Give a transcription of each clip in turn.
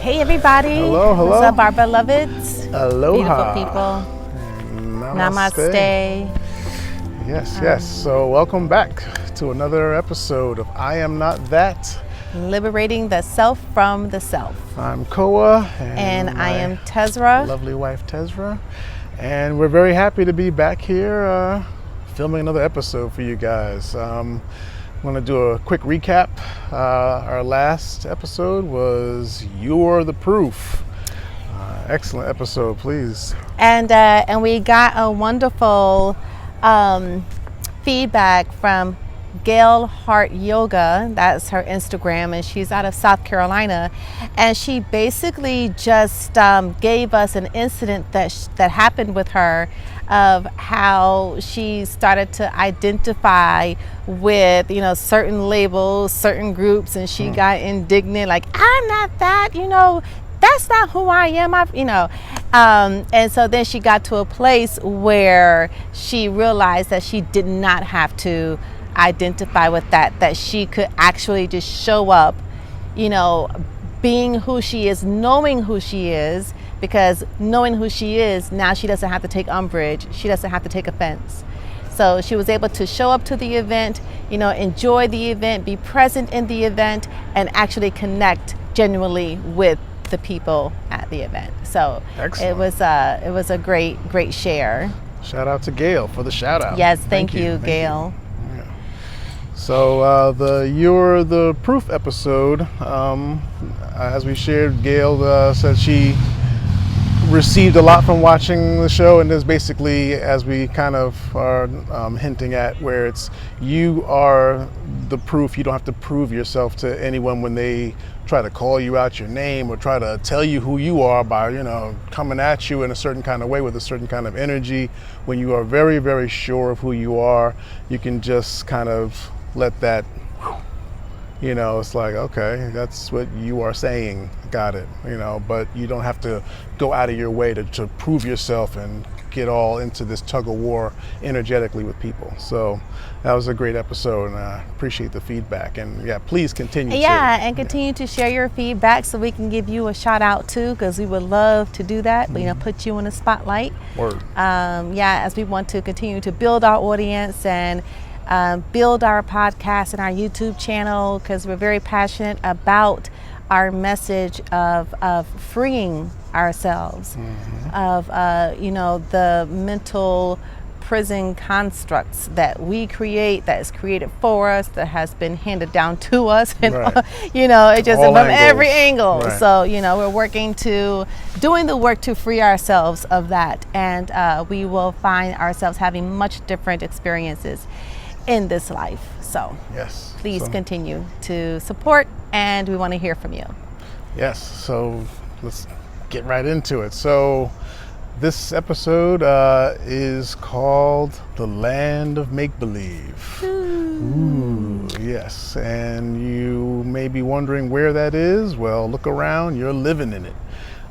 Hey everybody. Hello, hello. What's up, our beloveds? Aloha. Beautiful people. Namaste. Namaste. Yes. So welcome back to another episode of I Am Not That. Liberating the self from the self. I'm Koa. And I am Tezra. Lovely wife Tezra. And we're very happy to be back here filming another episode for you guys. I'm going to do a quick recap. Our last episode was You're the Proof. Excellent episode, please. And we got a wonderful feedback from Gail Heart Yoga. That's her Instagram, and she's out of South Carolina. And she basically just gave us an incident that happened with her, of how she started to identify with, certain labels, certain groups, and she got indignant, like, I'm not that, that's not who I am. And so then she got to a place where she realized that she did not have to identify with that she could actually just show up, being who she is, knowing who she is, because knowing who she is, now she doesn't have to take umbrage, she doesn't have to take offense. So she was able to show up to the event, enjoy the event, be present in the event, and actually connect genuinely with the people at the event. So Excellent. It was a great share. Shout out to Gail for the shout out. Yes, thank you, Gail. Yeah. So the You're the Proof episode, as we shared, Gail said she received a lot from watching the show, and there's basically, as we kind of are hinting at, where it's you are the proof. You don't have to prove yourself to anyone when they try to call you out your name or try to tell you who you are by coming at you in a certain kind of way with a certain kind of energy. When you are very, very sure of who you are, you can just kind of let that, it's like, okay, that's what you are saying, got it, but you don't have to go out of your way to prove yourself and get all into this tug of war energetically with people. So that was a great episode, and I appreciate the feedback. And please continue. Continue to share your feedback so we can give you a shout out too, because we would love to do that. Put you in the spotlight. Word. As we want to continue to build our audience and build our podcast and our YouTube channel, because we're very passionate about our message of freeing ourselves of the mental prison constructs that we create, that is created for us, that has been handed down to us, and right. It just All from angles. every angle. Right. So we're working to doing the work to free ourselves of that, and we will find ourselves having much different experiences in this life. So Yes. please continue to support, and we want to hear from you. Yes, so let's get right into it. So this episode is called The Land of Make-Believe. Ooh, yes, and you may be wondering where that is. Well, look around, you're living in it.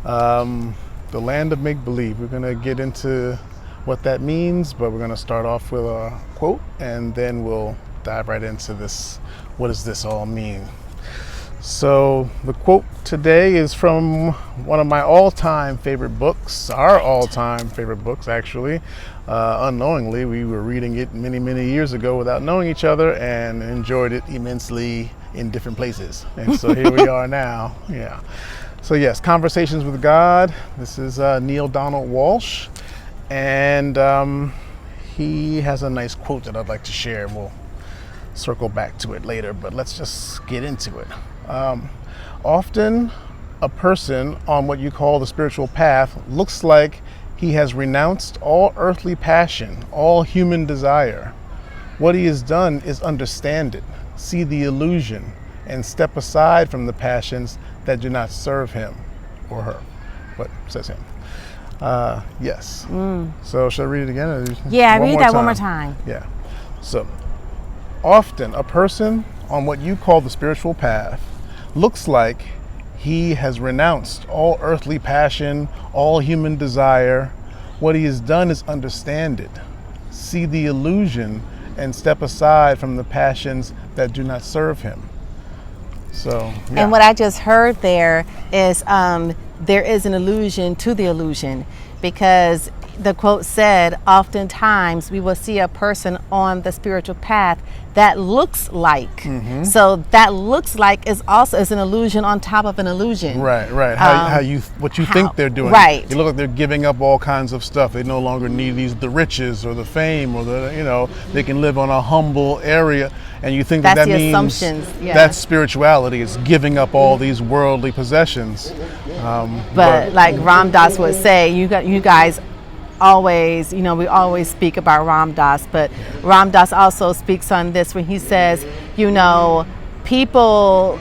The Land of Make-Believe. We're gonna get into what that means, but we're gonna start off with a quote, and then we'll dive right into this. What does this all mean? So the quote today is from one of my all-time favorite books, our all-time favorite books, actually. Unknowingly, we were reading it many, many years ago without knowing each other, and enjoyed it immensely in different places. And so here we are now. Yeah. So yes, Conversations with God. This is Neil Donald Walsh, and he has a nice quote that I'd like to share, and we'll circle back to it later, but let's just get into it. Often a person on what you call the spiritual path looks like he has renounced all earthly passion, all human desire. What he has done is understand it, see the illusion, and step aside from the passions that do not serve him or her, but says him. Yes. So should I read it again? Read that one more time. Yeah. So often a person on what you call the spiritual path looks like he has renounced all earthly passion, all human desire. What he has done is understand it, see the illusion, and step aside from the passions that do not serve him. So, yeah. And what I just heard there is there is an allusion to the illusion, because the quote said, oftentimes we will see a person on the spiritual path that looks like. So that looks like is also is an illusion on top of an illusion. Right. What you think they're doing. Right. You look like they're giving up all kinds of stuff. They no longer need the riches or the fame or they can live on a humble area. And you think That's that the means assumptions, yeah. that's spirituality, is giving up all these worldly possessions. But like Ram Dass would say, you guys always, we always speak about Ram Dass, but Ram Dass also speaks on this when he says, people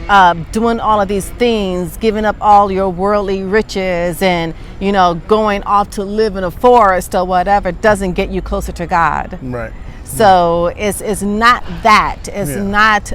doing all of these things, giving up all your worldly riches and, going off to live in a forest or whatever, doesn't get you closer to God. Right. So it's not that. It's not,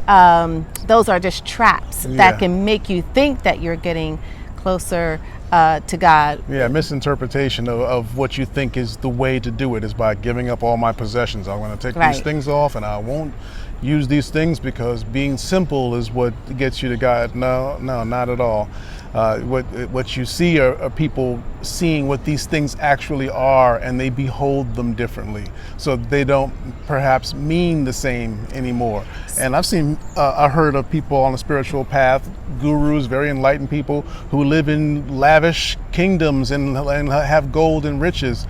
those are just traps that can make you think that you're getting closer to God. Yeah, misinterpretation of what you think is the way to do it is by giving up all my possessions. I'm going to take these things off and I won't use these things because being simple is what gets you to God. No, not at all. What you see are people seeing what these things actually are, and they behold them differently. So they don't perhaps mean the same anymore. And I heard of people on the spiritual path, gurus, very enlightened people who live in lavish kingdoms and have gold and riches.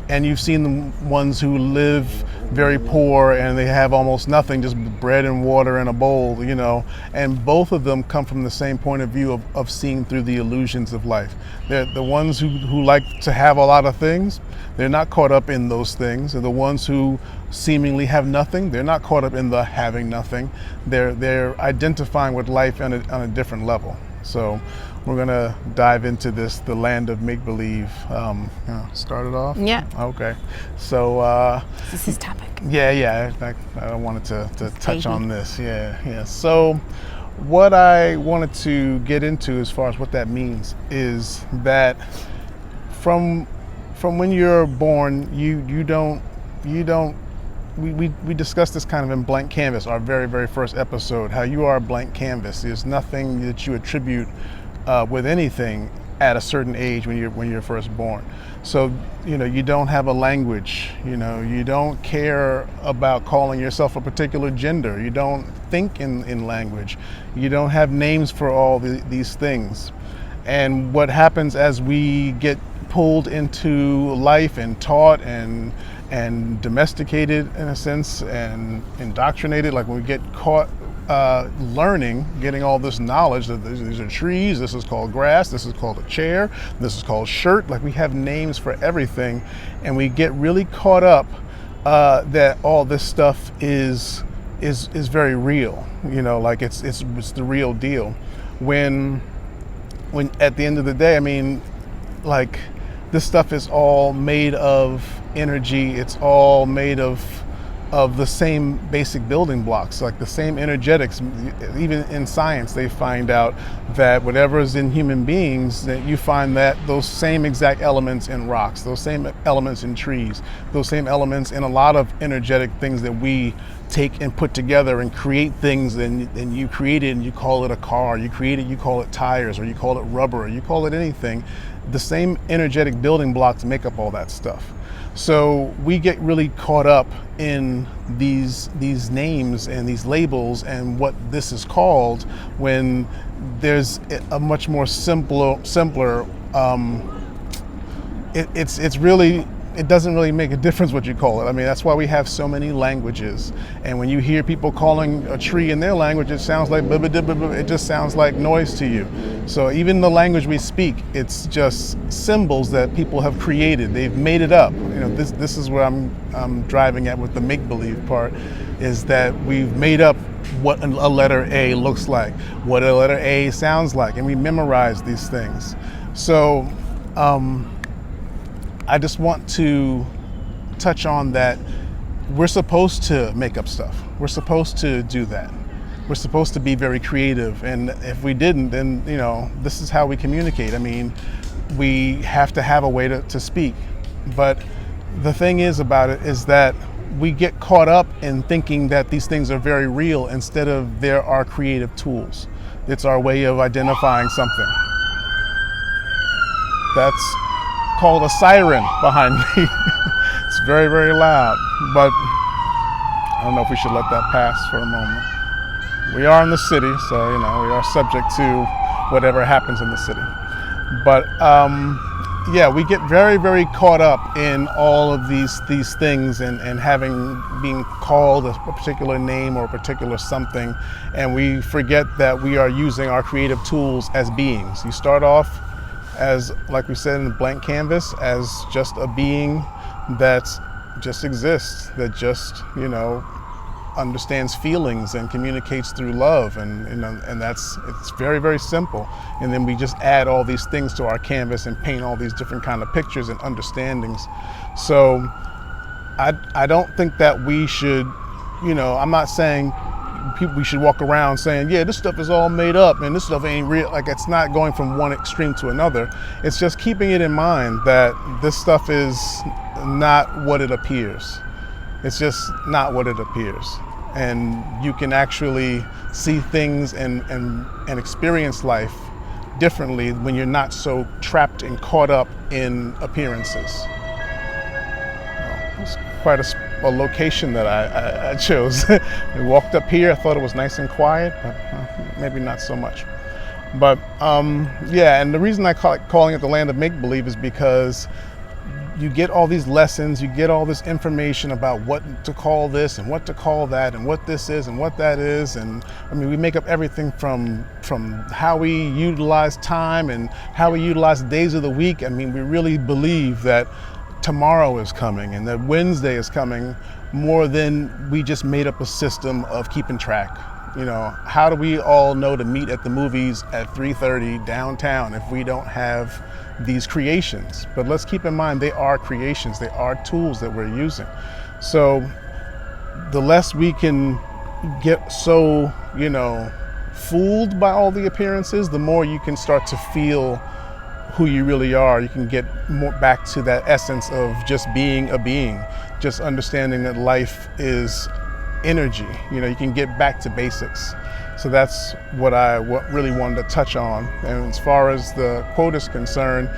And you've seen the ones who live very poor and they have almost nothing, just bread and water in a bowl, and both of them come from the same point of view of seeing through the illusions of life. They're the ones who like to have a lot of things. They're not caught up in those things. They're the ones who seemingly have nothing. They're not caught up in the having nothing. They're identifying with life on a different level. So we're going to dive into the land of make-believe. Start it off? Yeah. Okay. So This is topic. Yeah. I wanted to touch on this. Yeah. So what I wanted to get into as far as what that means is that from when you're born, we discussed this kind of in Blank Canvas, our very, very first episode, how you are a blank canvas. There's nothing that you attribute with anything at a certain age when you're first born. So, you don't have a language, you don't care about calling yourself a particular gender. You don't think in language. You don't have names for all these things. And what happens as we get pulled into life and taught and domesticated in a sense and indoctrinated, like when we get caught learning, getting all this knowledge that these are trees, this is called grass, this is called a chair, this is called shirt, like we have names for everything, and we get really caught up that all this stuff is very real, like it's the real deal, when at the end of the day, like this stuff is all made of energy. It's all made of the same basic building blocks, like the same energetics. Even in science, they find out that whatever is in human beings, that you find that those same exact elements in rocks, those same elements in trees, those same elements in a lot of energetic things that we take and put together and create things, and you create it and you call it a car, you create it, you call it tires, or you call it rubber, or you call it anything. The same energetic building blocks make up all that stuff. So we get really caught up in these names and these labels and what this is called, when there's a much more simpler. It doesn't really make a difference what you call it. That's why we have so many languages. And when you hear people calling a tree in their language, it sounds like blah, blah, blah, blah, blah. It just sounds like noise to you. So even the language we speak, it's just symbols that people have created. They've made it up. This is where I'm driving at with the make-believe part, is that we've made up what a letter A looks like, what a letter A sounds like, and we memorize these things. So I just want to touch on that we're supposed to make up stuff. We're supposed to do that. We're supposed to be very creative. And if we didn't, then, this is how we communicate. We have to have a way to speak. But the thing is about it is that we get caught up in thinking that these things are very real instead of they're our creative tools. It's our way of identifying something. That's called a siren behind me. It's very, very loud, but I don't know if we should let that pass for a moment. We are in the city, so we are subject to whatever happens in the city. But yeah, we get very, very caught up in all of these things and being called a particular name or a particular something, and we forget that we are using our creative tools as beings. You start off as, like we said, in the blank canvas, as just a being that just exists, that just understands feelings and communicates through love, and it's very, very simple. And then we just add all these things to our canvas and paint all these different kind of pictures and understandings. So I don't think that we should, I'm not saying we should walk around saying, yeah, this stuff is all made up and this stuff ain't real. Like, it's not going from one extreme to another. It's just keeping it in mind that this stuff is not what it appears. It's just not what it appears. And you can actually see things and experience life differently when you're not so trapped and caught up in appearances. It's quite a location that I chose. We walked up here, I thought it was nice and quiet, but maybe not so much. But yeah, and the reason I calling it the land of make-believe is because you get all these lessons, you get all this information about what to call this and what to call that and what this is and what that is. And I mean, we make up everything from how we utilize time and how we utilize the days of the week. I mean, we really believe that tomorrow is coming and that Wednesday is coming more than we just made up a system of keeping track. How do we all know to meet at the movies at 3:30 downtown if we don't have these creations? But let's keep in mind, they are creations, they are tools that we're using. So the less we can get so, fooled by all the appearances, the more you can start to feel who you really are. You can get more back to that essence of just being a being, just understanding that life is energy. You can get back to basics. So that's what I really wanted to touch on. And as far as the quote is concerned,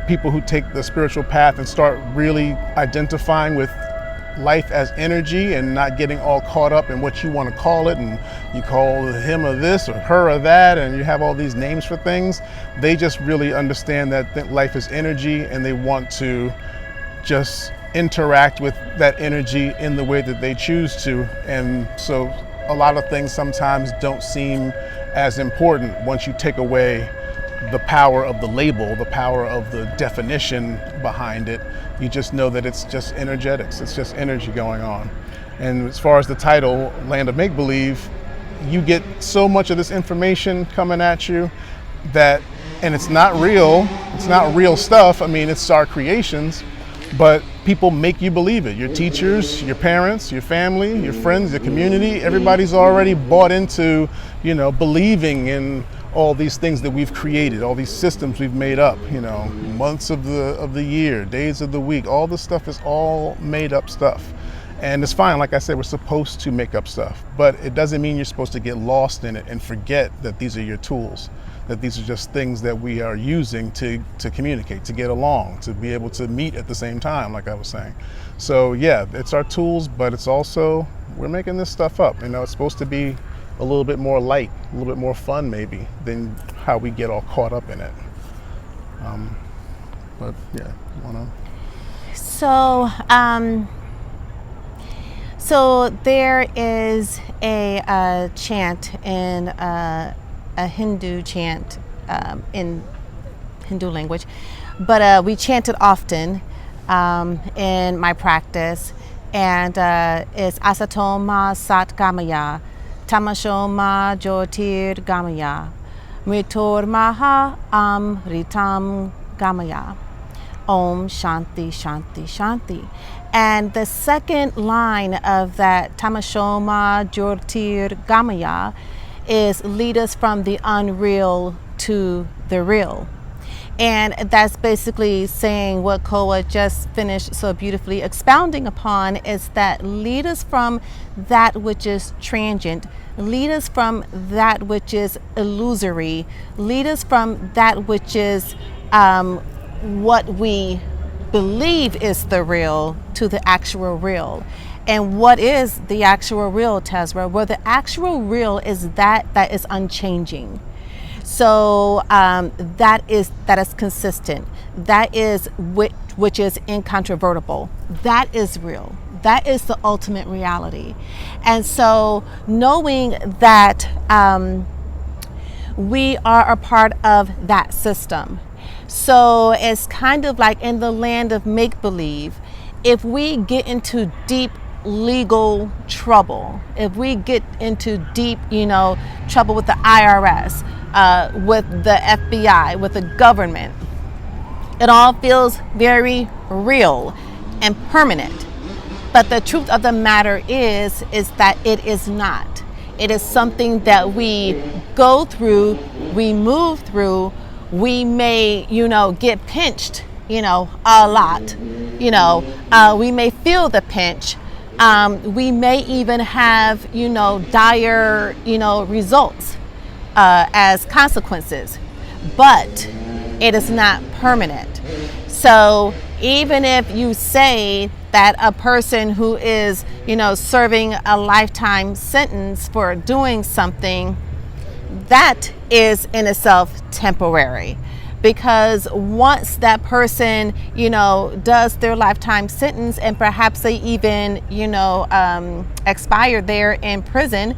people who take the spiritual path and start really identifying with life as energy and not getting all caught up in what you want to call it, and you call him or this or her or that, and you have all these names for things, they just really understand that life is energy, and they want to just interact with that energy in the way that they choose to. And so a lot of things sometimes don't seem as important once you take away the power of the label, the power of the definition behind it. You just know that it's just energetics, it's just energy going on. And as far as the title, Land of Make-Believe, you get so much of this information coming at you that, and it's not real stuff. I mean, it's our creations, but people make you believe it. Your teachers, your parents, your family, your friends, your community, everybody's already bought into, believing in all these things that we've created, all these systems we've made up, months of the year, days of the week. All this stuff is all made up stuff. And it's fine, like I said, we're supposed to make up stuff, but it doesn't mean you're supposed to get lost in it and forget that these are your tools, that these are just things that we are using to communicate, to get along, to be able to meet at the same time, like I was saying. So yeah, it's our tools, but it's also, we're making this stuff up. It's supposed to be a little bit more light, a little bit more fun maybe, than how we get all caught up in it. But yeah, you wanna? So there is a chant in a Hindu chant in Hindu language, but we chant it often in my practice, and it's Asatoma Sat Gamaya, Tamashoma Jyotir Gamaya, Mritor Maha Amritam Gamaya, Om Shanti Shanti Shanti. And the second line of that Tamashoma Jyotir Gamaya is lead us from the unreal to the real. And that's basically saying what Koa just finished so beautifully expounding upon, is that lead us from that which is transient, lead us from that which is illusory, lead us from that which is what we believe is the real to the actual real. And what is the actual real, Tezra? Well, the actual real is that is unchanging. So that is consistent. That is which is incontrovertible. That is real. That is the ultimate reality. And so knowing that we are a part of that system. So it's kind of like in the land of make-believe. If we get into deep legal trouble, if we get into deep, trouble with the IRS, with the FBI, with the government, it all feels very real and permanent. But the truth of the matter is that it is not. It is something that we go through, we move through. We may, get pinched, a lot. We may feel the pinch. We may even have, dire, results as consequences. But it is not permanent. So even if you say that a person who is, serving a lifetime sentence for doing something, that is in itself temporary. Because once that person, does their lifetime sentence and perhaps they even, expire there in prison,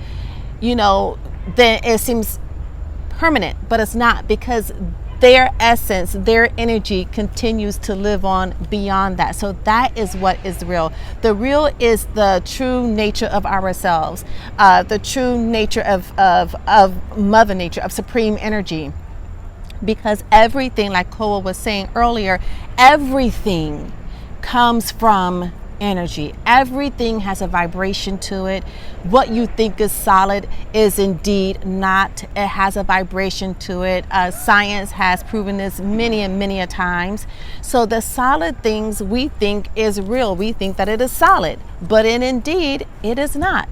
then it seems permanent, but it's not, because their essence, their energy continues to live on beyond that. So that is what is real. The real is the true nature of ourselves, the true nature of Mother Nature, of supreme energy. Because everything, like Koa was saying earlier, everything comes from energy. Everything has a vibration to it. What you think is solid is indeed not. It has a vibration to it. Science has proven this many and many a times. So the solid things we think is real. We think that it is solid, but indeed it is not.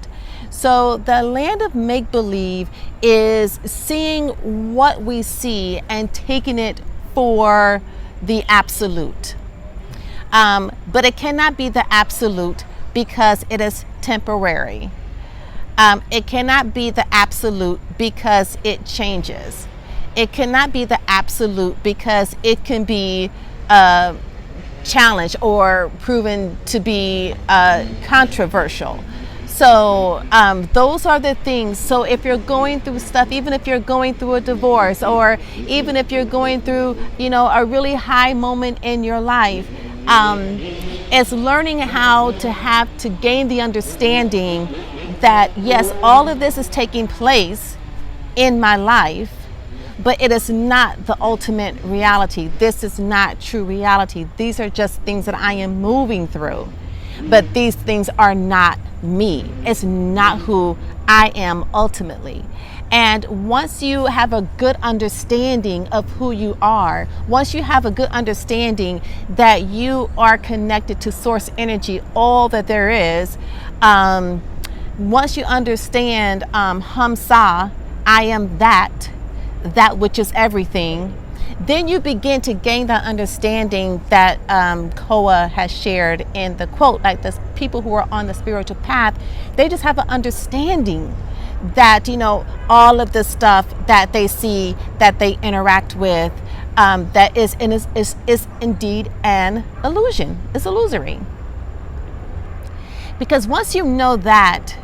So the land of make-believe is seeing what we see and taking it for the absolute. But it cannot be the absolute because it is temporary. It cannot be the absolute because it changes. It cannot be the absolute because it can be challenged or proven to be controversial. So those are the things. So if you're going through stuff, even if you're going through a divorce, or even if you're going through, a really high moment in your life, it's learning how to gain the understanding that yes, all of this is taking place in my life, but it is not the ultimate reality. This is not true reality. These are just things that I am moving through. But these things are not me. It's not who I am ultimately. And once you have a good understanding of who you are, once you have a good understanding that you are connected to source energy, all that there is, once you understand Hamsa, I am that which is everything, then you begin to gain that understanding that Koa has shared in the quote. Like the people who are on the spiritual path, they just have an understanding that, all of the stuff that they see, that they interact with, that is indeed an illusion. It's illusory. Because once you know that,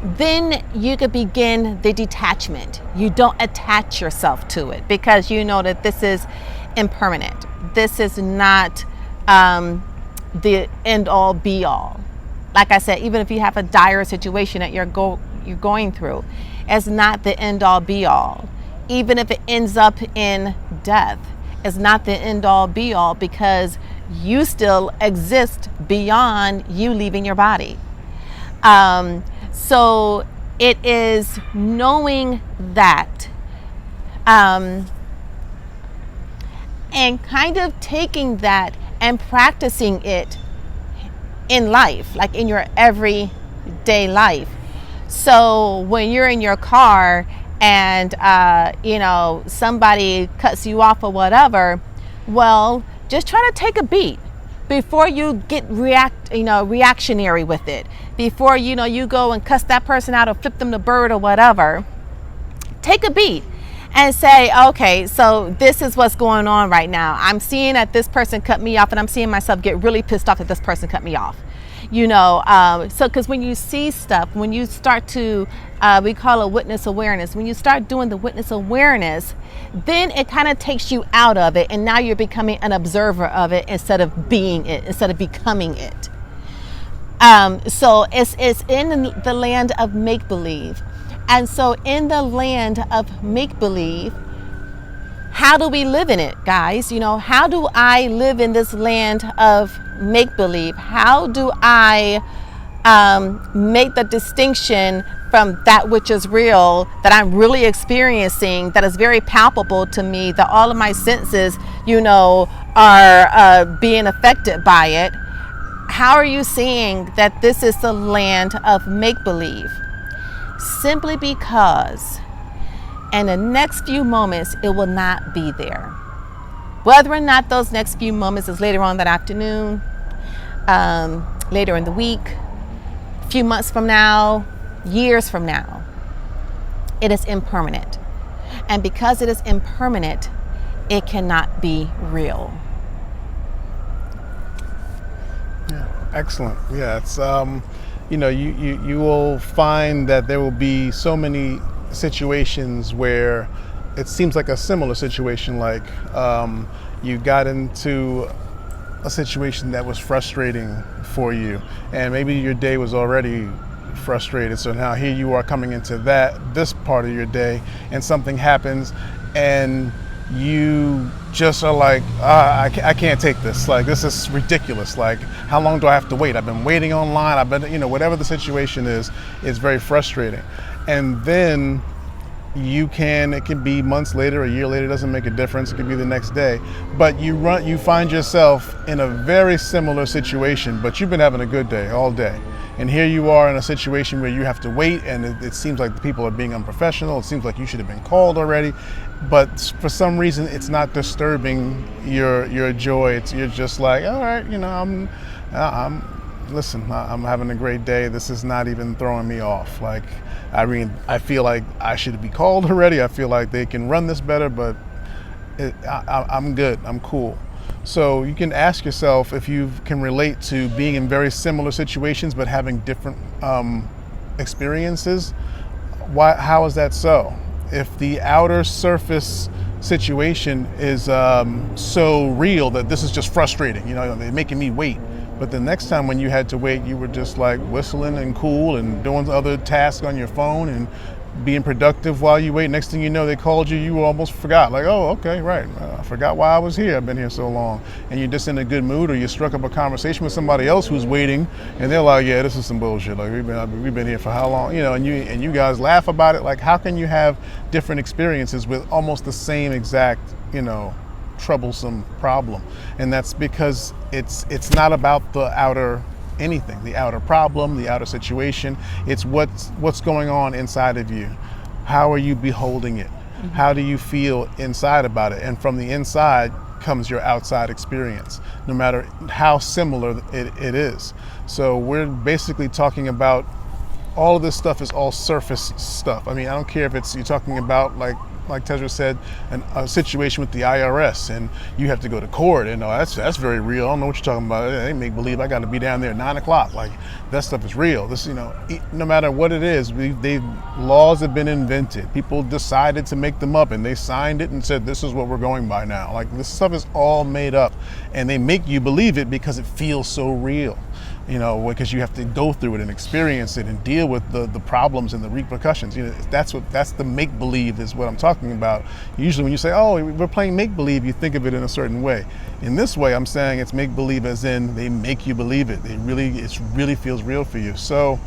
then you could begin the detachment. You don't attach yourself to it because you know that this is impermanent. This is not the end all be all. Like I said, even if you have a dire situation that you're going through, it's not the end all be all. Even if it ends up in death, it's not the end all be all, because you still exist beyond you leaving your body. So it is knowing that and kind of taking that and practicing it in life, like in your everyday life. So when you're in your car and somebody cuts you off or whatever, well, just try to take a beat before you get reactionary with it. Before you go and cuss that person out or flip them the bird or whatever. Take a beat and say, okay, so this is what's going on right now. I'm seeing that this person cut me off, and I'm seeing myself get really pissed off that this person cut me off. So because when you see stuff, when you start to, we call it witness awareness, when you start doing the witness awareness, then it kind of takes you out of it, and now you're becoming an observer of it instead of being it, instead of becoming it. So it's in the land of make-believe. And so in the land of make-believe, how do we live in it, guys? How do I live in this land of make-believe? How do I make the distinction from that which is real, that I'm really experiencing, that is very palpable to me, that all of my senses, are being affected by it? How are you seeing that this is the land of make-believe? Simply because in the next few moments, it will not be there. Whether or not those next few moments is later on that afternoon, later in the week, a few months from now, years from now, it is impermanent. And because it is impermanent, it cannot be real. Yeah, excellent. Yeah, it's you will find that there will be so many situations where it seems like a similar situation, like you got into a situation that was frustrating for you, and maybe your day was already frustrated, so now here you are coming into this part of your day, and something happens and you just are like, I can't take this. Like, this is ridiculous. Like, how long do I have to wait? I've been waiting online. I've been, whatever the situation is, it's very frustrating. And then it can be months later, a year later, it doesn't make a difference. It could be the next day. But you find yourself in a very similar situation, but you've been having a good day all day. And here you are in a situation where you have to wait, and it seems like the people are being unprofessional. It seems like you should have been called already. But for some reason, it's not disturbing your joy. You're just like, all right, I'm having a great day. This is not even throwing me off. Like, I feel like I should be called already. I feel like they can run this better, but I'm good. I'm cool. So you can ask yourself if you can relate to being in very similar situations but having different experiences. How is that so? If the outer surface situation is so real that this is just frustrating, they're making me wait. But the next time when you had to wait, you were just like whistling and cool and doing other tasks on your phone and being productive while you wait. Next thing you know, they called you, you almost forgot. Like, oh, okay, right. I forgot why I was here. I've been here so long. And you're just in a good mood, or you struck up a conversation with somebody else who's waiting, and they're like, yeah, this is some bullshit. Like, we've been here for how long? And you guys laugh about it. Like, how can you have different experiences with almost the same exact, troublesome problem? And that's because it's not about the outer anything, the outer problem, the outer situation. It's what's going on inside of you. How are you beholding it? Mm-hmm. How do you feel inside about it? And from the inside comes your outside experience, no matter how similar it is. So we're basically talking about all of this stuff is all surface stuff. I mean, I don't care if you're talking about like Tezra said, a situation with the IRS, and you have to go to court, and that's very real. I don't know what you're talking about. They make believe I got to be down there at 9 o'clock. Like, that stuff is real. This, no matter what it is, laws have been invented. People decided to make them up, and they signed it and said, this is what we're going by now. Like, this stuff is all made up, and they make you believe it because it feels so real. Because you have to go through it and experience it and deal with the problems and the repercussions. That's the make-believe is what I'm talking about. Usually when you say, oh, we're playing make-believe, you think of it in a certain way. In this way, I'm saying it's make-believe as in they make you believe it. It really feels real for you. So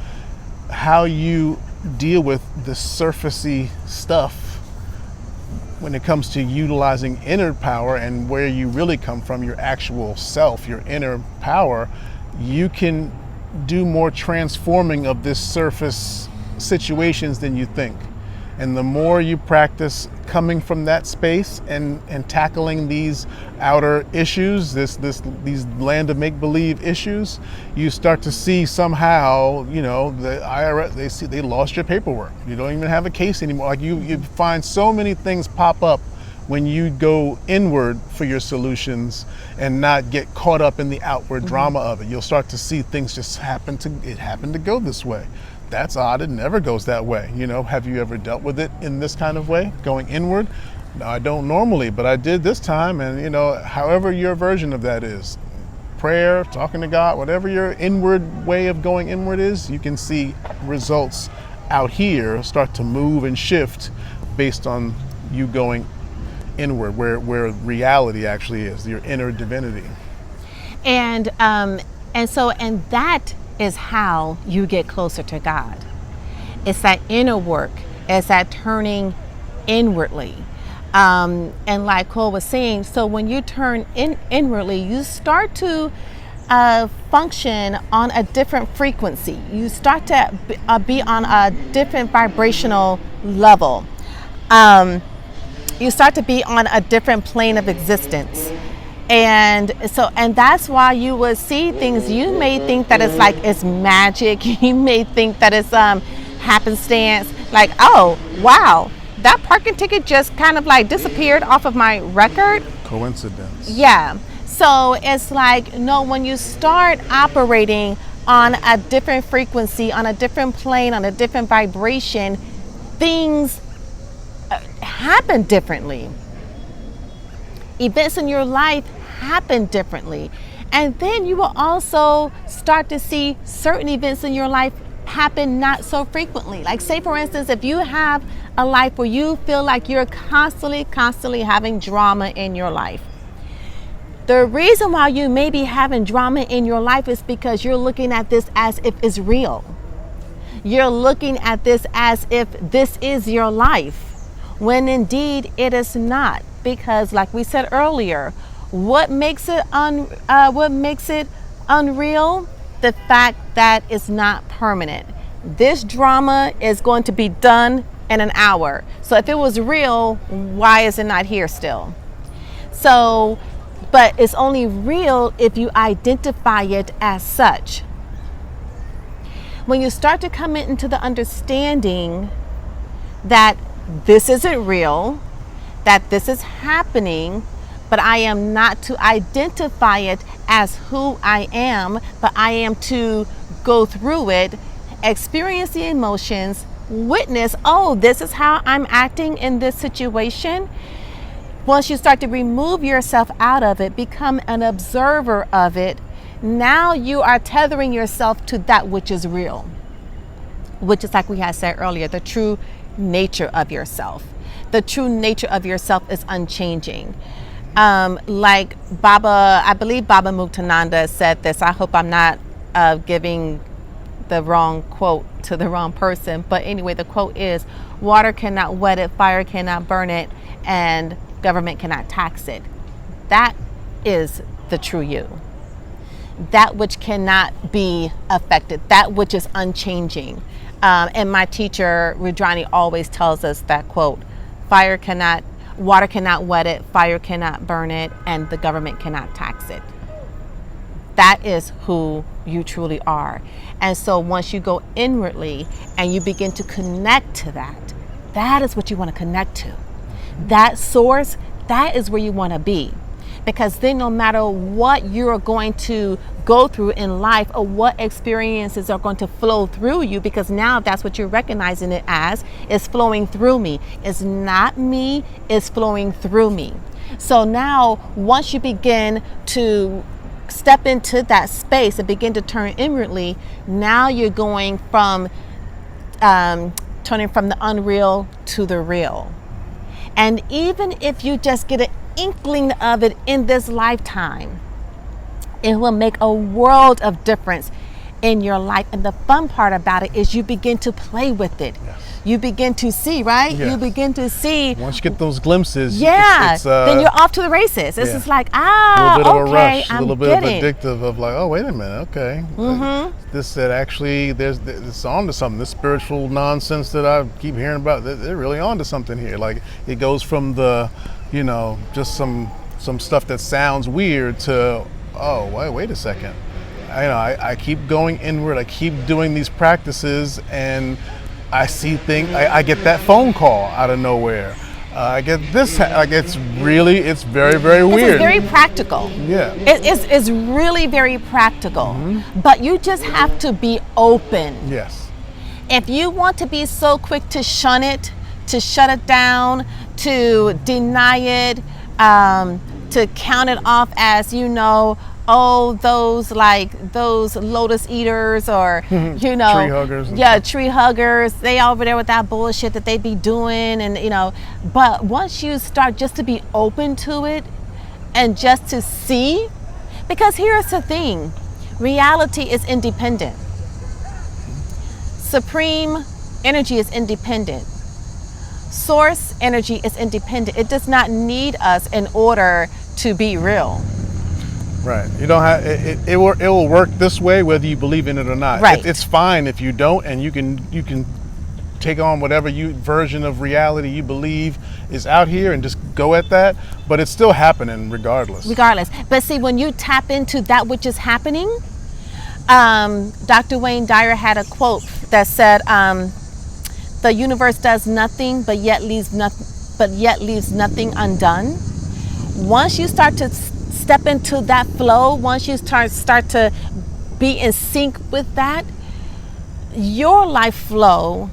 how you deal with the surfacey stuff, when it comes to utilizing inner power and where you really come from, your actual self, your inner power, you can do more transforming of this surface situations than you think. And the more you practice coming from that space and tackling these outer issues, these land of make-believe issues, you start to see somehow, you know, the IRS, they lost your paperwork. You don't even have a case anymore. Like you find so many things pop up when you go inward for your solutions and not get caught up in the outward drama of it. You'll start to see things just happened to go this way. That's odd, it never goes that way. You know, have you ever dealt with it in this kind of way, going inward? No, I don't normally, but I did this time. And you know, however your version of that is, prayer, talking to God, whatever your inward way of going inward is, you can see results out here start to move and shift based on you going inward, where reality actually is, your inner divinity. And that is how you get closer to God. It's that inner work. It's that turning inwardly. And like Cole was saying, so when you turn inwardly, you start to function on a different frequency. You start to be on a different vibrational level. You start to be on a different plane of existence. And that's why you will see things. You may think that it's magic. You may think that it's happenstance. Like, oh wow, that parking ticket just kind of like disappeared off of my record. Coincidence. Yeah. So it's like, no, when you start operating on a different frequency, on a different plane, on a different vibration, things happen differently. Events in your life happen differently. And then you will also start to see certain events in your life happen not so frequently. Like, say for instance, if you have a life where you feel like you're constantly having drama in your life. The reason why you may be having drama in your life is because you're looking at this as if it's real. You're looking at this as if this is your life, when indeed it is not. Because like we said earlier, what makes it unreal? The fact that it's not permanent. This drama is going to be done in an hour. So if it was real, why is it not here still? So, but it's only real if you identify it as such. When you start to come into the understanding that this isn't real, that this is happening, but I am not to identify it as who I am, but I am to go through it, experience the emotions, witness, oh, this is how I'm acting in this situation. Once you start to remove yourself out of it, become an observer of it, now you are tethering yourself to that which is real, which is, like we had said earlier, the true nature of yourself. The true nature of yourself is unchanging. Like I believe Baba Muktananda said this. I hope I'm not giving the wrong quote to the wrong person. But anyway, the quote is, water cannot wet it, fire cannot burn it, and government cannot tax it. That is the true you. That which cannot be affected, that which is unchanging. And my teacher, Rudrani, always tells us that quote, water cannot wet it, fire cannot burn it, and the government cannot tax it. That is who you truly are. And so once you go inwardly and you begin to connect to that, that is what you want to connect to. That source, that is where you want to be. Because then no matter what you're going to go through in life or what experiences are going to flow through you, because now that's what you're recognizing it as, is flowing through me. It's not me, it's flowing through me. So now once you begin to step into that space and begin to turn inwardly, now you're going from turning from the unreal to the real. And even if you just get an inkling of it in this lifetime, it will make a world of difference in your life. And the fun part about it is you begin to play with it. Yes. You begin to see, right? Yes. You begin to see. Once you get those glimpses, Yeah, then you're off to the races. It's just like, a little bit of a okay, rush, a little bit of addictive of like, oh, wait a minute, okay. This that actually, it's on to something. This spiritual nonsense that I keep hearing about, they're really on to something here. Like, it goes from the, just some stuff that sounds weird to, oh, wait a second. I keep going inward. I keep doing these practices, and I see things. I get that phone call out of nowhere. I get this. Like, it's very, very weird. It's very practical. Yeah. It's really very practical. But you just have to be open. Yes. If you want to be so quick to shun it, to shut it down, to deny it, to count it off as, those lotus eaters or, tree huggers. Yeah, tree huggers. They over there with that bullshit that they be doing. And, but once you start just to be open to it and just to see, because here's the thing, reality is independent. Supreme energy is independent. Source energy is independent. It does not need us in order to be real. Right. You don't have it will work this way whether you believe in it or not. Right. It's fine if you don't, and you can take on whatever version of reality you believe is out here and just go at that, but it's still happening regardless. But see, when you tap into that which is happening, Dr. Wayne Dyer had a quote that said, the universe does nothing but yet leaves nothing undone. Once you start to step into that flow, once you start to be in sync with that, your life flow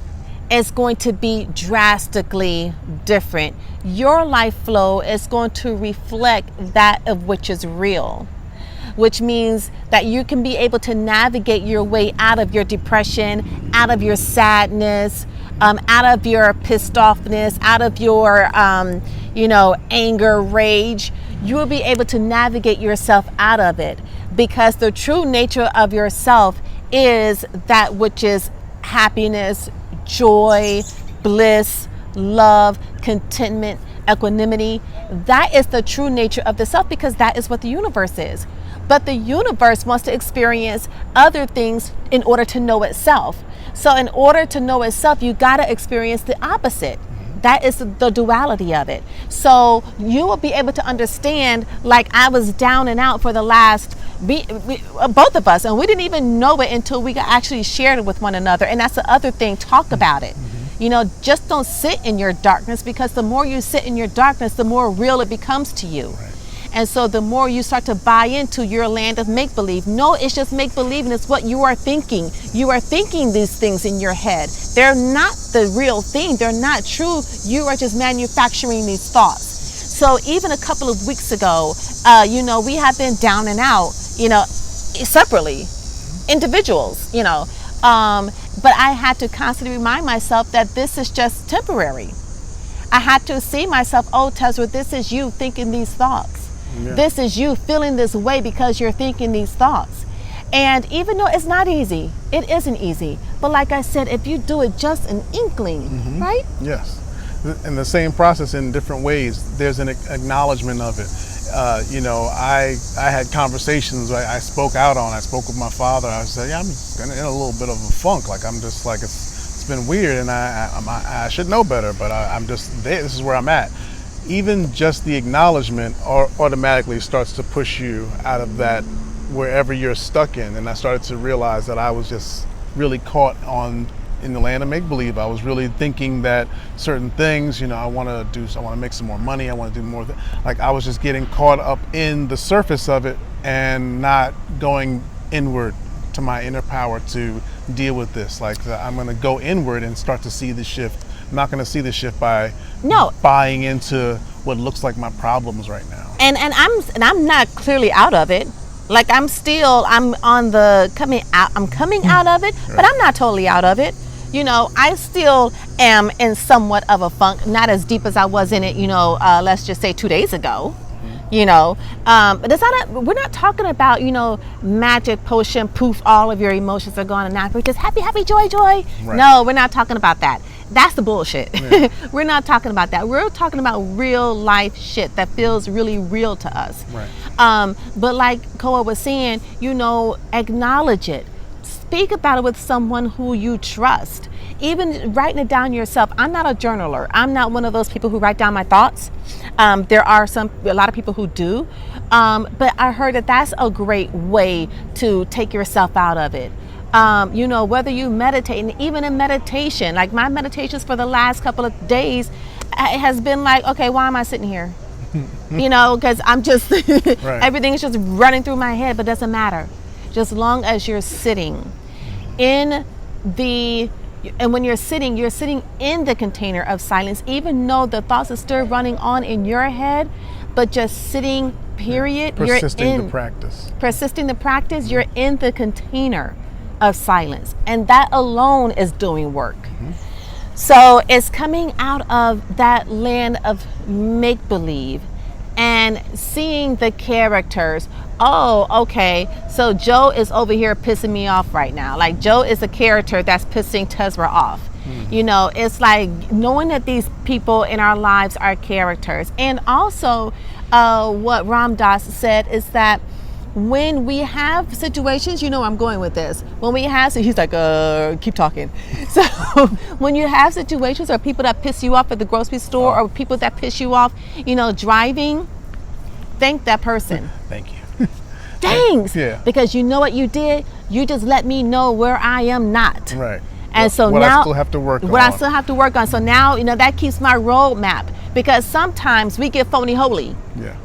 is going to be drastically different. Your life flow is going to reflect that of which is real, which means that you can be able to navigate your way out of your depression, out of your sadness, out of your pissed offness, out of your, anger, rage. You will be able to navigate yourself out of it, because the true nature of yourself is that which is happiness, joy, bliss, love, contentment, equanimity. That is the true nature of the self, because that is what the universe is. But the universe wants to experience other things in order to know itself. So in order to know itself, you got to experience the opposite. That is the duality of it. So you will be able to understand, like I was down and out for the last, both of us, and we didn't even know it until we actually shared it with one another. And that's the other thing, talk about it. Just don't sit in your darkness, because the more you sit in your darkness, the more real it becomes to you. Right. And so the more you start to buy into your land of make-believe. No, it's just make-believe, and it's what you are thinking. You are thinking these things in your head. They're not the real thing. They're not true. You are just manufacturing these thoughts. So even a couple of weeks ago, we have been down and out, separately, individuals, but I had to constantly remind myself that this is just temporary. I had to see myself, Tezra, this is you thinking these thoughts. Yeah. This is you feeling this way because you're thinking these thoughts. And even though it's not easy, it isn't easy. But like I said, if you do it just an inkling, right? Yes. In the same process in different ways, there's an acknowledgement of it. I had conversations I spoke with my father. I said, I'm in a little bit of a funk. Like, I'm just like, it's been weird, and I should know better, but I'm just there. This is where I'm at. Even just the acknowledgement automatically starts to push you out of that wherever you're stuck in. And I started to realize that I was just really caught in the land of make-believe. I was really thinking that certain things, I want to make some more money. I want to do more. Like, I was just getting caught up in the surface of it and not going inward to my inner power to deal with this. Like, I'm going to go inward and start to see the shift. I'm not going to see the shift by buying into what looks like my problems right now. And I'm not clearly out of it. Like, I'm on the coming out. I'm coming out of it, but I'm not totally out of it. I still am in somewhat of a funk, not as deep as I was in it, let's just say 2 days ago. You know, but we're not talking about, magic potion, poof, all of your emotions are gone and now we're just happy, happy, joy, joy. Right. No, we're not talking about that. That's the bullshit. Yeah. We're not talking about that. We're talking about real life shit that feels really real to us. Right. But like Koa was saying, acknowledge it. Speak about it with someone who you trust. Even writing it down yourself. I'm not a journaler. I'm not one of those people who write down my thoughts. There are a lot of people who do. But I heard that that's a great way to take yourself out of it. Whether you meditate, and even in meditation, like my meditations for the last couple of days, it has been like, okay, why am I sitting here? Because I'm just, right. Everything is just running through my head, but it doesn't matter. Just long as you're sitting and when you're sitting in the container of silence, even though the thoughts are still running on in your head, but just sitting, period. Persisting the practice. Persisting the practice, you're in the container of silence. And that alone is doing work. Mm-hmm. So it's coming out of that land of make-believe and seeing the characters. Oh, okay, so Joe is over here pissing me off right now. Like Joe is a character that's pissing Tezra off. Mm-hmm. It's like knowing that these people in our lives are characters. And also what Ram Dass said is that when we have situations, I'm going with this. When we have, he's like, keep talking. So when you have situations or people that piss you off at the grocery store or people that piss you off, driving, thank that person. Thank you. Thanks. Yeah. Because you know what you did? You just let me know where I am not. Right. And so what now I still have to work on. What I still have to work on. So now, that keeps my roadmap. Because sometimes we get phony holy. Yeah.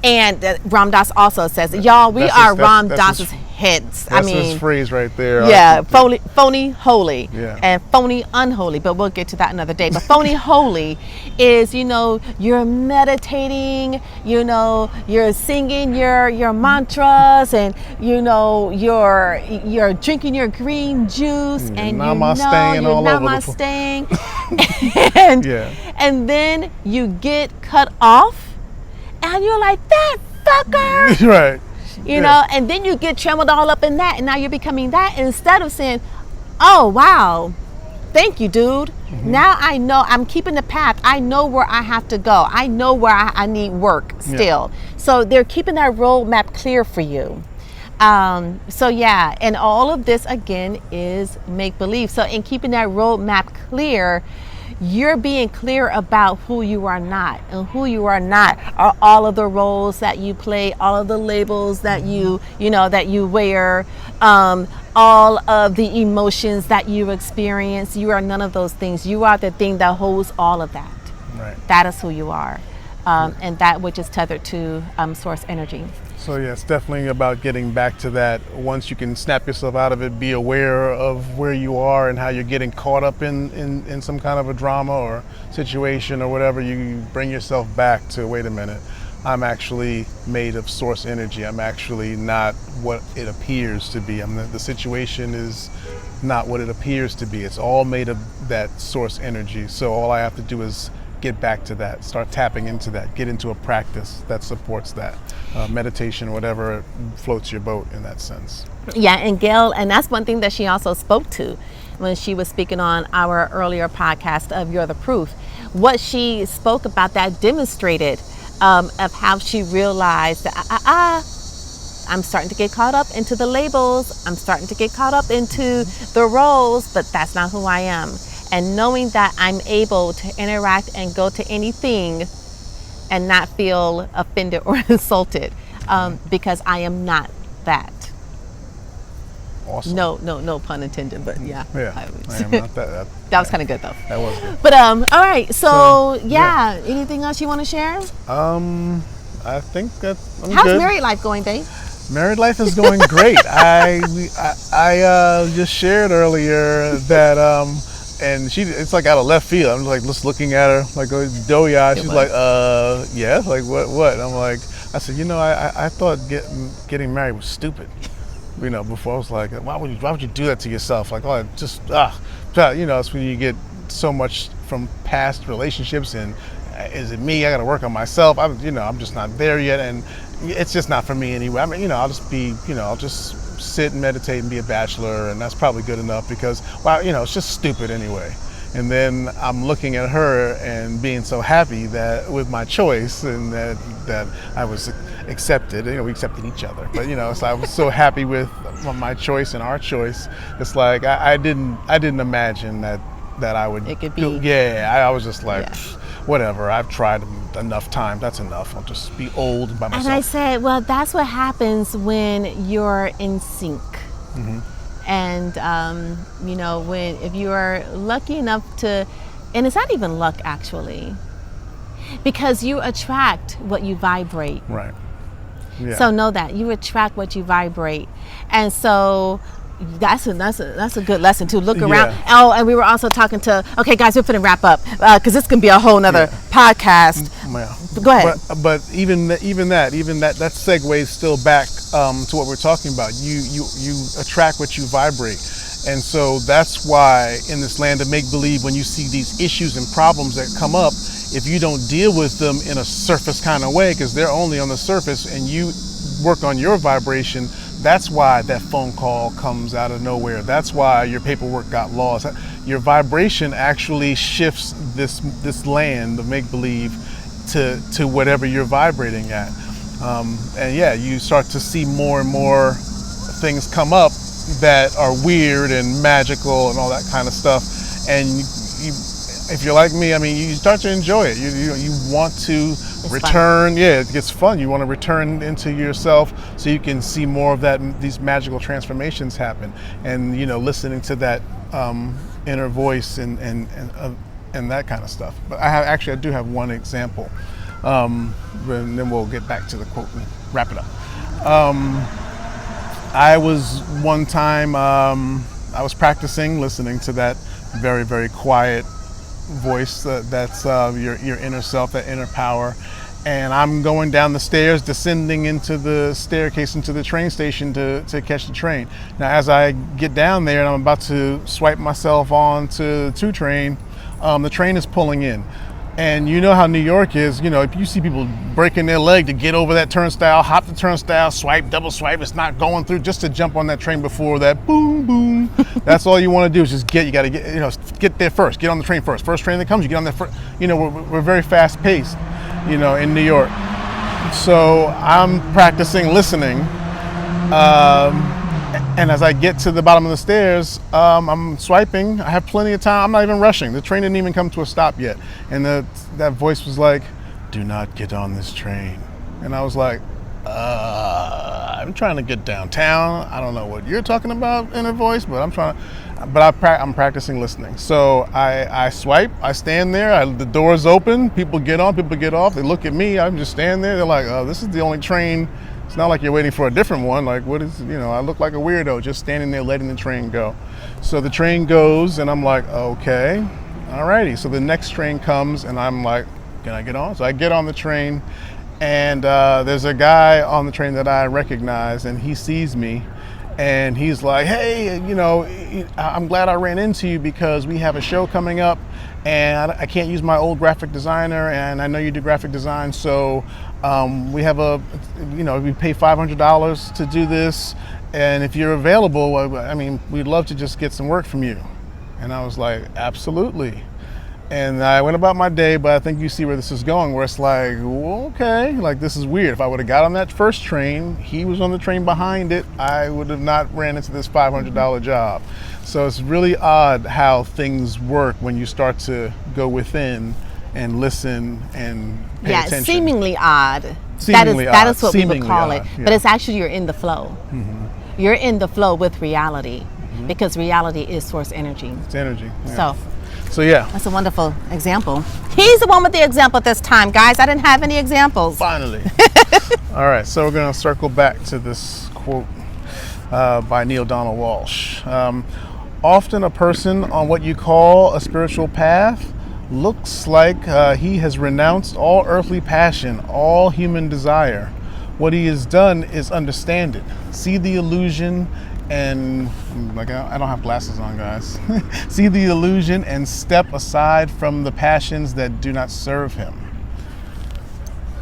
And Ram Dass also says, y'all, we are Ram Dass's heads. That's his phrase right there. Yeah, phony holy, yeah. And phony unholy, but we'll get to that another day. But phony holy is, you're meditating, you're singing your mantras, and you're drinking your green juice, and you're namasteing, and yeah. And then you get cut off. And you're like, that fucker. Right. And then you get trembled all up in that. And now you're becoming that instead of saying, oh, wow, thank you, dude. Mm-hmm. Now I know I'm keeping the path. I know where I have to go. I know where I need work still. Yeah. So they're keeping that roadmap clear for you. And all of this, again, is make-believe. So in keeping that roadmap clear, you're being clear about who you are not, and who you are not are all of the roles that you play, all of the labels that you wear, all of the emotions that you experience. You are none of those things. You are the thing that holds all of that. Right. That is who you are, and that which is tethered to source energy. So yeah, it's definitely about getting back to that. Once you can snap yourself out of it, be aware of where you are and how you're getting caught up in some kind of a drama or situation or whatever. You bring yourself back to, wait a minute, I'm actually made of source energy. I'm actually not what it appears to be. The situation is not what it appears to be. It's all made of that source energy. So all I have to do is get back to that, start tapping into that, get into a practice that supports that. Meditation, whatever floats your boat in that sense. Yeah, and Gail, and that's one thing that she also spoke to when she was speaking on our earlier podcast of You're the Proof. What she spoke about that demonstrated of how she realized that I'm starting to get caught up into the labels. I'm starting to get caught up into the roles, but that's not who I am. And knowing that I'm able to interact and go to anything and not feel offended or insulted because I am not that. Awesome. No pun intended, but yeah. Yeah, I am not that. That was kind of good though. That was good. But all right. So anything else you want to share? I think that I'm How's good. married life going, Dave? Married life is going great. I just shared earlier that and it's like out of left field. I'm like just looking at her like doughy eyed. She's like, yeah, like what? I'm like, I said, I thought getting married was stupid. Before I was like, why would you do that to yourself? Like, it's when you get so much from past relationships and is it me? I got to work on myself. I'm just not there yet, and it's just not for me anyway. I mean, I'll just be, I'll just sit and meditate and be a bachelor, and that's probably good enough because, well, it's just stupid anyway. And then I'm looking at her and being so happy that with my choice and that I was accepted. We accepted each other, but so I was so happy with my choice and our choice. It's like I didn't imagine that I would. It could be. I was just like, Yeah. whatever. I've tried enough times. That's enough. I'll just be old by myself. And I said, well, that's what happens when you're in sync. Mm-hmm. And if you are lucky enough to, and it's not even luck actually, because you attract what you vibrate. Right. Yeah. So know that you attract what you vibrate, and so that's a good lesson to look around. Yeah. Oh, and we were also talking to. Okay, guys, we're finna wrap up because this can be a whole nother podcast. Yeah. Go ahead. But even that segues still back to what we're talking about. You attract what you vibrate, and so that's why in this land of make believe, when you see these issues and problems that come up, if you don't deal with them in a surface kind of way, because they're only on the surface, and you work on your vibration, that's why that phone call comes out of nowhere. That's why your paperwork got lost. Your vibration actually shifts this land of make believe to whatever you're vibrating at. And yeah, you start to see more and more things come up that are weird and magical and all that kind of stuff. And if you're like me, I mean, you start to enjoy it. You want to return. Fun. Yeah, it gets fun. You want to return into yourself so you can see more of these magical transformations happen. And listening to that inner voice and that kind of stuff. But I do have one example, and then we'll get back to the quote and wrap it up. I was one time I was practicing listening to that very, very quiet voice that's your inner self, that inner power, and I'm going down the stairs, descending into the staircase into the train station to catch the train. Now as I get down there and I'm about to swipe myself onto the 2 train, the train is pulling in. And you know how New York is, if you see people breaking their leg to get over that turnstile, hop the turnstile, swipe, double swipe, it's not going through, just to jump on that train before that boom, boom. That's all you want to do is just you got to get there first, get on the train first. First train that comes, you get on there first. We're very fast paced, in New York. So I'm practicing listening. And as I get to the bottom of the stairs, I'm swiping. I have plenty of time. I'm not even rushing. The train didn't even come to a stop yet. And that voice was like, "Do not get on this train." And I was like, I'm trying to get downtown. I don't know what you're talking about, inner voice, but I'm practicing listening. So I swipe. I stand there. The doors open. People get on. People get off. They look at me. I'm just standing there. They're like, "Oh, this is the only train." It's not like you're waiting for a different one. Like, what is, I look like a weirdo just standing there letting the train go. So the train goes and I'm like, okay, alrighty. So the next train comes and I'm like, can I get on? So I get on the train and there's a guy on the train that I recognize and he sees me and he's like, hey, I'm glad I ran into you because we have a show coming up and I can't use my old graphic designer and I know you do graphic design, so we have we pay $500 to do this, and if you're available, we'd love to just get some work from you. And I was like, absolutely. And I went about my day, but I think you see where this is going, where it's like, well, okay, like this is weird. If I would have got on that first train, he was on the train behind it, I would have not ran into this $500 job. So it's really odd how things work when you start to go within and listen and pay attention. Seemingly odd. Seemingly that is odd. what Seemingly we would call odd, it. yeah. But it's actually you're in the flow. Mm-hmm. You're in the flow with reality because reality is source energy. It's energy. Yeah. So yeah. That's a wonderful example. He's the one with the example this time, guys. I didn't have any examples. Finally. All right, so we're going to circle back to this quote by Neil Donald Walsh. Often a person on what you call a spiritual path looks like he has renounced all earthly passion, all human desire. What he has done is understand it, see the illusion, and like I don't have glasses on, guys. See the illusion and step aside from the passions that do not serve him.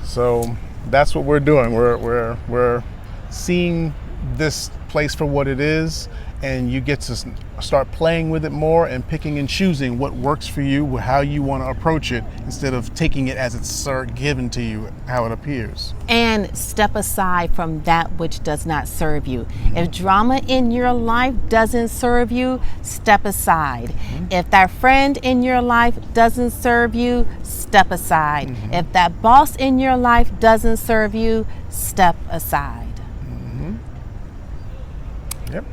So that's what we're doing. We're seeing this place for what it is, and you get to start playing with it more and picking and choosing what works for you, how you want to approach it, instead of taking it as it's given to you, how it appears. And step aside from that which does not serve you. If drama in your life doesn't serve you, step aside. If that friend in your life doesn't serve you, step aside. If that boss in your life doesn't serve you, step aside. Yep.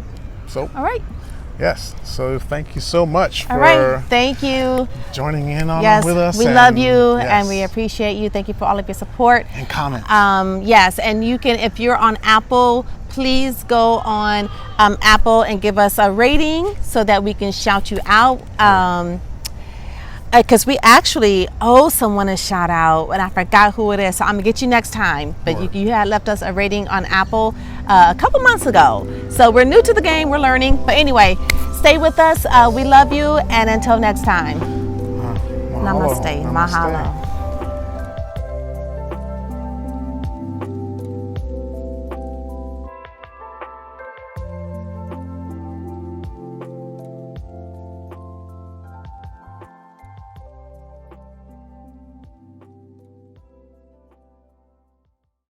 So, All right. yes. So thank you so much All right. for Thank you. joining in on Yes, with us. we and, love you and yes, we appreciate you. Thank you for all of your support. and comments. Yes, and you can, if you're on Apple, please go on Apple and give us a rating so that we can shout you out. Because we actually owe someone a shout out, and I forgot who it is, so I'm gonna get you next time. But you had left us a rating on Apple a couple months ago. So we're new to the game, we're learning. But anyway, stay with us. We love you, and until next time. Mahalo. Namaste. Mahalo.